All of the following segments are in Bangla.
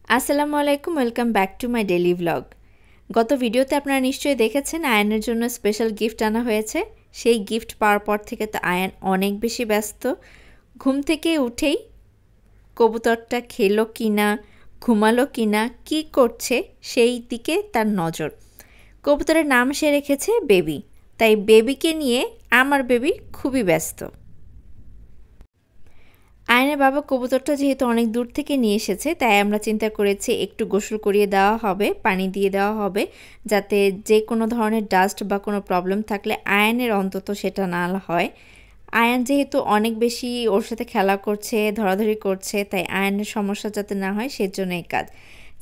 আসসালামু আলাইকুম, welcome back to my daily vlog. গত ভিডিওতে আপনারা নিশ্চয়ই দেখেছেন আয়ানের জন্য স্পেশাল গিফট আনা হয়েছে। সেই গিফট পাওয়ার পর থেকে তো আয়ান অনেক বেশি ব্যস্ত। ঘুম থেকে উঠেই কবুতরটা খেলো কিনা, ঘুমালো কিনা, কি করছে সেই দিকে তার নজর। কবুতরের নাম সে রেখেছে বেবি, তাই বেবিকে নিয়ে আমার বেবি খুবই ব্যস্ত। আয়নের বাবা কবুতরটা যেহেতু অনেক দূর থেকে নিয়ে এসেছে, তাই আমরা চিন্তা করেছি একটু গোসল করিয়ে দেওয়া হবে, পানি দিয়ে দেওয়া হবে, যাতে যে কোনো ধরনের ডাস্ট বা কোনো প্রবলেম থাকলে আয়নের অন্তত সেটা না হয়। আয়ান যেহেতু অনেক বেশি ওর সাথে খেলা করছে, ধরাধরি করছে, তাই আয়নের সমস্যা যাতে না হয় সেজন্য এই কাজ।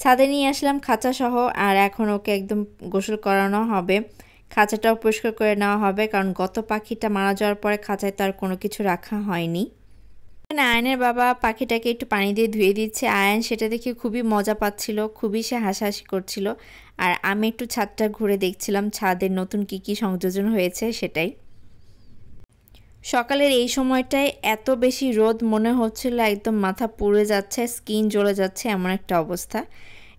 ছাদে নিয়ে আসলাম খাঁচা সহ, আর এখন ওকে একদম গোসল করানো হবে। খাঁচাটাও পরিষ্কার করে নেওয়া হবে, কারণ গত পাখিটা মারা যাওয়ার পরে খাঁচায় তো আর কোনো কিছু রাখা হয়নি। আয়ানের বাবা পাখিটাকে একটু পানি দিয়ে ধুয়ে দিচ্ছে। আয়ান সেটা দেখে খুবই মজা পাচ্ছিল, খুবই সে হাসাহাসি করছিল। আর আমি একটু ছাদটা ঘুরে দেখছিলাম ছাদের নতুন কি সংযোজন হয়েছে সেটাই। সকালের এই সময়টায় এত বেশি রোদ, মনে হচ্ছিল একদম মাথা পুড়ে যাচ্ছে, স্কিন জ্বলে যাচ্ছে, এমন একটা অবস্থা।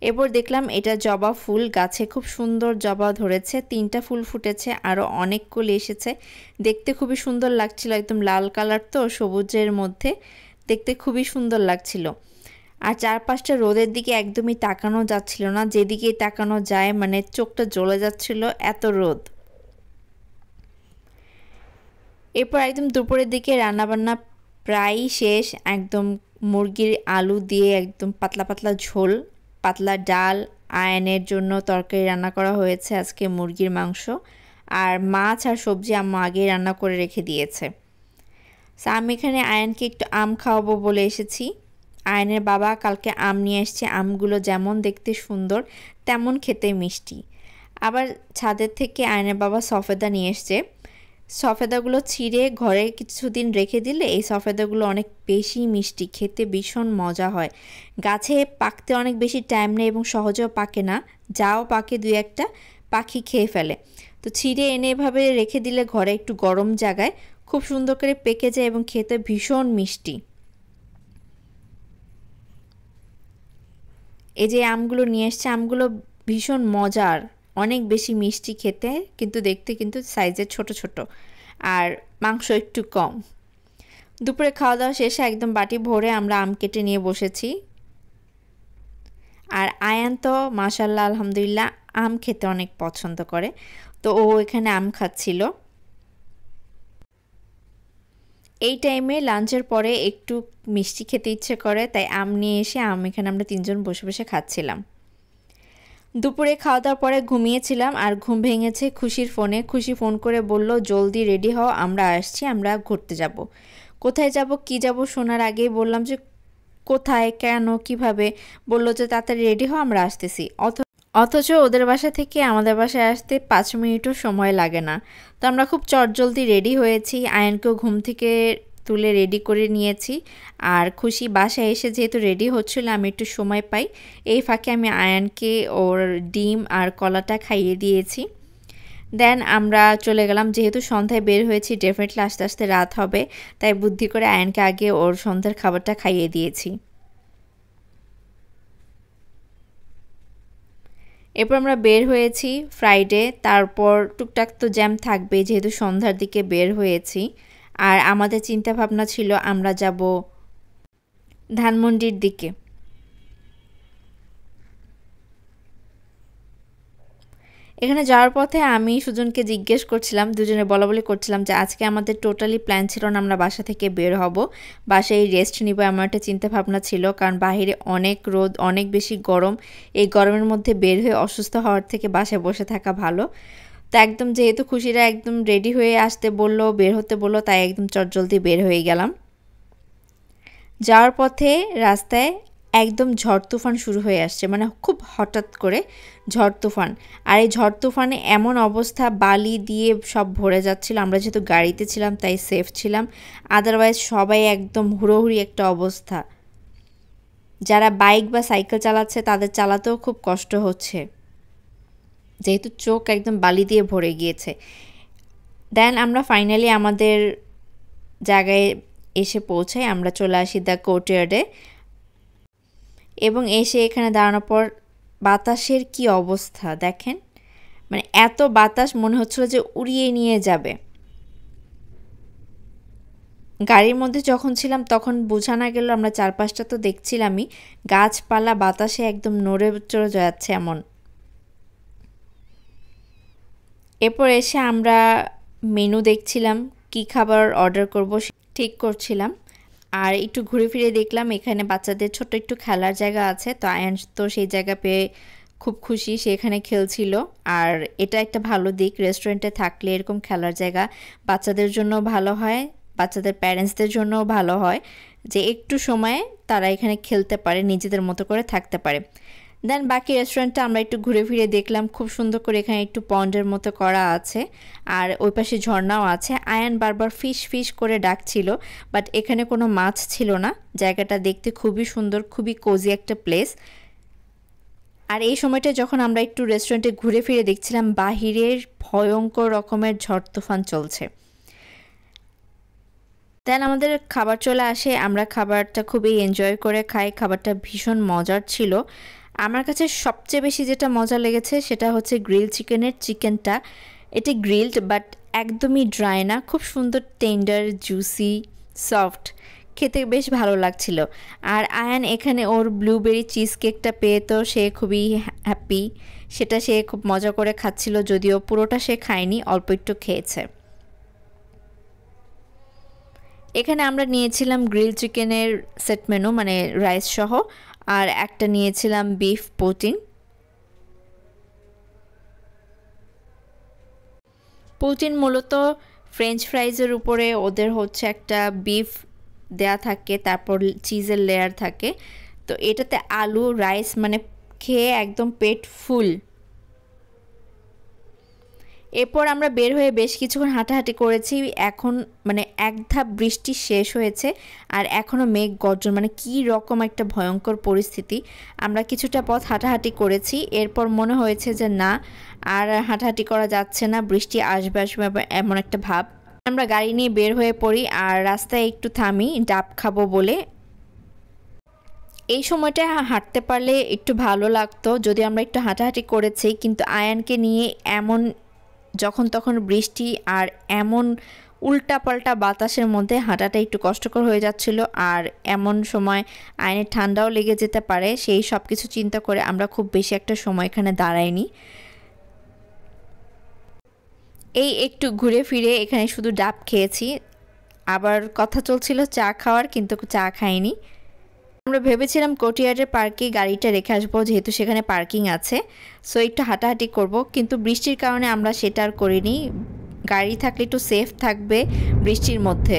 এরপর দেখলাম এটা জবা ফুল, গাছে খুব সুন্দর জবা ধরেছে, 3টা ফুল ফুটেছে, আরও অনেকগুলি এসেছে। দেখতে খুবই সুন্দর লাগছিল, একদম লাল কালার তো সবুজের মধ্যে, দেখতে খুবই সুন্দর লাগছিল। আর চারপাশটা রোদের দিকে একদমই তাকানো যাচ্ছিল না, যেদিকেই তাকানো যায় মানে চোখটা জ্বলে যাচ্ছিল, এত রোদ। এরপর একদম দুপুরের দিকে রান্নাবান্না প্রায়ই শেষ। একদম মুরগির আলু দিয়ে একদম পাতলা পাতলা ঝোল, পাতলা ডাল, আয়ানের জন্য তরকারি রান্না করা হয়েছে আজকে মুরগির মাংস, আর মাছ আর সবজি আম্মা আগেই রান্না করে রেখে দিয়েছে। সো আমি এখানে আয়ানকে একটু আম খাওয়াবো বলে এসেছি। আয়ানের বাবা কালকে আম নিয়ে এসছে, আমগুলো যেমন দেখতে সুন্দর তেমন খেতে মিষ্টি। আবার ছাদের থেকে আয়ানের বাবা সফেদা নিয়ে এসছে। সফেদাগুলো ছিঁড়ে ঘরে কিছুদিন রেখে দিলে এই সফেদাগুলো অনেক বেশি মিষ্টি, খেতে ভীষণ মজা হয়। গাছে পাকতে অনেক বেশি টাইম নেই এবং সহজেও পাকে না, যাও পাকে 2-1টা পাখি খেয়ে ফেলে। তো ছিঁড়ে এনে এভাবে রেখে দিলে ঘরে একটু গরম জায়গায় খুব সুন্দর করে পেকে যায় এবং খেতে ভীষণ মিষ্টি। এই যে আমগুলো নিয়ে এসছে, আমগুলো ভীষণ মজার, অনেক বেশি মিষ্টি খেতে, কিন্তু দেখতে কিন্তু সাইজে ছোট ছোট, আর মাংস একটু কম। দুপুরে খাওয়া দাওয়া শেষে একদম বাটি ভরে আমরা আম কেটে নিয়ে বসেছি। আর আয়ান তো মাশাল্লাহ আলহামদুলিল্লাহ আম খেতে অনেক পছন্দ করে, তো ও এখানে আম খাচ্ছিল। এই টাইমে লাঞ্চের পরে একটু মিষ্টি খেতে ইচ্ছে করে, তাই আম নিয়ে এসে এখানে আমরা 3জন বসে বসে খাচ্ছিলাম। দুপুরে খাওয়া দাওয়ার পরে ঘুমিয়েছিলাম, আর ঘুম ভেঙেছে খুশির ফোনে। খুশি ফোন করে বলল, জলদি রেডি হও, আমরা আসছি, আমরা ঘুরতে যাব। কোথায় যাব কি যাব শোনার আগেই বললাম যে কোথায়, কেন, কিভাবে। বলল যে তাড়াতাড়ি রেডি হও, আমরা আসতেছি। অথচ ওদের বাসা থেকে আমাদের বাসায় আসতে 5 মিনিটও সময় লাগে না। তো আমরা খুব চটজলদি রেডি হয়েছি, আয়ানকেও ঘুম থেকে তুলে রেডি করে নিয়েছি। আর খুশি বাসায় এসে যেহেতু রেডি হচ্ছিল, আমি একটু সময় পাই, এই ফাঁকে আমি আয়ানকে ওর ডিম আর কলাটা খাইয়ে দিয়েছি। দেন আমরা চলে গেলাম, যেহেতু সন্ধ্যায় বের হয়েছি, ডেফিনেটলি আস্তে আস্তে রাত হবে, তাই বুদ্ধি করে আয়ানকে আগে ওর সন্ধ্যার খাবারটা খাইয়ে দিয়েছি। এরপর আমরা বের হয়েছি ফ্রাইডে, তারপর টুকটাক তো জ্যাম থাকবে যেহেতু সন্ধ্যার দিকে বের হয়েছি। আর আমাদের চিন্তা ভাবনা ছিল আমরা যাব ধানমন্ডির দিকে। এখানে যাওয়ার পথে আমি সুজনকে জিজ্ঞেস করছিলাম, দুজনে বলাবলি করছিলাম যে আজকে আমাদের টোটালি প্ল্যান ছিল না আমরা বাসা থেকে বের হব, বাসায় রেস্ট নিব, আমার একটা চিন্তা ভাবনা ছিল, কারণ বাইরে অনেক রোদ, অনেক বেশি গরম। এই গরমের মধ্যে বের হয়ে অসুস্থ হওয়ার থেকে বাসায় বসে থাকা ভালো। তো একদম যেহেতু খুশিরা একদম রেডি হয়ে আসতে বললো, বের হতে বললো, তাই একদম চটজলদি বের হয়ে গেলাম। যাওয়ার পথে রাস্তায় একদম ঝড় তুফান শুরু হয়ে আসছে, মানে খুব হঠাৎ করে ঝড় তুফান। আর এই ঝড় তুফানে এমন অবস্থা, বালি দিয়ে সব ভরে যাচ্ছিল। আমরা যেহেতু গাড়িতে ছিলাম তাই সেফ ছিলাম, আদারওয়াইজ সবাই একদম হুড়োহুড়ি একটা অবস্থা। যারা বাইক বা সাইকেল চালাচ্ছে তাদের চালাতেও খুব কষ্ট হচ্ছে, যেহেতু চোখ একদম বালি দিয়ে ভরে গিয়েছে। দেন আমরা ফাইনালি আমাদের জায়গায় এসে পৌঁছাই, আমরা চলে আসি দ্য কোর্টইয়ার্ডে। এবং এসে এখানে দাঁড়ানোর পর বাতাসের কি অবস্থা দেখেন, মানে এত বাতাস মনে হচ্ছিল যে উড়িয়ে নিয়ে যাবে। গাড়ির মধ্যে যখন ছিলাম তখন বোঝা না গেল, আমরা চারপাশটা তো দেখছিলামই, গাছপালা বাতাসে একদম নড়ে চড়ে যাচ্ছে এমন। এরপর এসে আমরা মেনু দেখছিলাম, কি খাবার অর্ডার করব ঠিক করছিলাম। আর একটু ঘুরে ফিরে দেখলাম এখানে বাচ্চাদের ছোট্ট একটু খেলার জায়গা আছে, তো আয়ান তো সেই জায়গা পেয়ে খুব খুশি, সে এখানে খেলছিল। আর এটা একটা ভালো দিক, রেস্টুরেন্টে থাকলে এরকম খেলার জায়গা বাচ্চাদের জন্য ভালো হয়, বাচ্চাদের প্যারেন্টসদের জন্যও ভালো হয় যে একটু সময়ে তারা এখানে খেলতে পারে, নিজেদের মতো করে থাকতে পারে। দেন বাকি রেস্টুরেন্টটা আমরা একটু ঘুরে ফিরে দেখলাম, খুব সুন্দর করে এখানে একটু পন্ডের মতো করা আছে আর ওই পাশে ঝর্ণাও আছে। আয়ান বারবার ফিশ ফিশ করে ডাকছিল, বাট এখানে কোনো মাছ ছিল না। জায়গাটা দেখতে খুবই সুন্দর, খুবই কোজি একটা প্লেস। আর এই সময়টা যখন আমরা একটু রেস্টুরেন্টে ঘুরে ফিরে দেখছিলাম, বাহিরের ভয়ঙ্কর রকমের ঝড় তুফান চলছে। দেন আমাদের খাবার চলে আসে, আমরা খাবারটা খুবই এনজয় করে খাই, খাবারটা ভীষণ মজার ছিল। আমার কাছে সবচেয়ে বেশি যেটা মজা লেগেছে সেটা হচ্ছে গ্রিল চিকেনের চিকেনটা। এটা গ্রিলড বাট একদমই ড্রাই না, খুব সুন্দর টেন্ডার, জুসি, সফট, খেতে বেশ ভালো লাগছিল। আর আয়ান এখানে ওর ব্লুবেরি চিজ কেকটা পেয়ে তো সে খুবই হ্যাপি, সেটা সে খুব মজা করে খাচ্ছিল, যদিও পুরোটা সে খায়নি, অল্প একটু খেয়েছে। এখানে আমরা নিয়েছিলাম গ্রিল চিকেনের সেট মেনু, মানে রাইস সহ, আর একটা নিয়েছিলাম বিফ পোটিন। পোটিন মূলত ফ্রেঞ্চ ফ্রাইজের উপরে ওদের হচ্ছে একটা বিফ দেয়া থাকে, তারপর চিজের লেয়ার থাকে, তো এটাতে আলু রাইস, মানে খেয়ে একদম পেট ফুল। এরপর আমরা বের হয়ে বেশ কিছুক্ষণ হাঁটাহাঁটি করেছি। এখন মানে এক ধাপ বৃষ্টি শেষ হয়েছে আর এখনও মেঘ গর্জন, মানে কি রকম একটা ভয়ঙ্কর পরিস্থিতি। আমরা কিছুটা পথ হাঁটাহাঁটি করেছি, এরপর মনে হয়েছে যে না, আর হাঁটাহাঁটি করা যাচ্ছে না, বৃষ্টি আসবে আসবে এমন একটা ভাব। আমরা গাড়ি নিয়ে বের হয়ে পড়ি আর রাস্তায় একটু থামি ডাব খাবো বলে। এই সময়টা হাঁটতে পারলে একটু ভালো লাগতো, যদি আমরা একটু হাঁটাহাঁটি করেছি, কিন্তু আয়ানকে নিয়ে এমন যখন তখন বৃষ্টি আর এমন উল্টাপাল্টা বাতাসের মধ্যে হাঁটাটা একটু কষ্টকর হয়ে যাচ্ছিল। আর এমন সময় আয়নের ঠান্ডাও লেগে যেতে পারে, সেই সব কিছু চিন্তা করে আমরা খুব বেশি একটা সময় এখানে দাঁড়াইনি। এই একটু ঘুরে ফিরে এখানে শুধু ডাব খেয়েছি, আবার কথা চলছিল চা খাওয়ার, কিন্তু চা খাইনি। আমরা ভেবেছিলাম কোর্টইয়ার্ডের পার্কে গাড়িটা রেখে আসবো, যেহেতু সেখানে পার্কিং আছে, সো একটু হাঁটাহাঁটি করব, কিন্তু বৃষ্টির কারণে আমরা সেটা আর করিনি। গাড়ি থাকলে একটু সেফ থাকবে বৃষ্টির মধ্যে।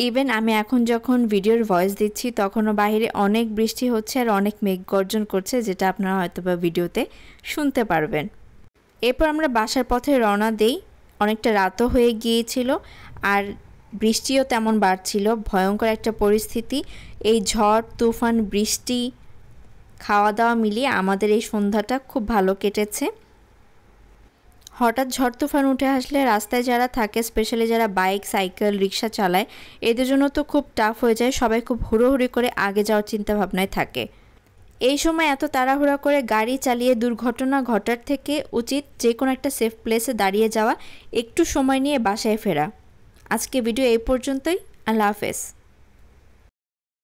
ইভেন আমি এখন যখন ভিডিওর ভয়েস দিচ্ছি তখনও বাইরে অনেক বৃষ্টি হচ্ছে আর অনেক মেঘ গর্জন করছে, যেটা আপনারা হয়তো বা ভিডিওতে শুনতে পারবেন। এরপর আমরা বাসার পথে রওনা দেই, অনেকটা রাতও হয়ে গিয়েছিল আর বৃষ্টিও তেমন বাড়ছিল, ভয়ঙ্কর একটা পরিস্থিতি। এই ঝড় তুফান বৃষ্টি খাওয়া দাওয়া মিলিয়ে আমাদের এই সন্ধ্যাটা খুব ভালো কেটেছে। হঠাৎ ঝড় তুফান উঠে আসলে রাস্তায় যারা থাকে, স্পেশালি যারা বাইক সাইকেল রিক্সা চালায়, এদের জন্য তো খুব টাফ হয়ে যায়, সবাই খুব হুড়োহুড়ি করে আগে যাওয়ার চিন্তা ভাবনায় থাকে। এই সময় এত তাড়াহুড়া করে গাড়ি চালিয়ে দুর্ঘটনা ঘটার থেকে উচিত যে কোনো একটা সেফ প্লেসে দাঁড়িয়ে যাওয়া, একটু সময় নিয়ে বাসায় ফেরা। আজকে ভিডিও এই পর্যন্তই, আল্লাহ হাফেজ।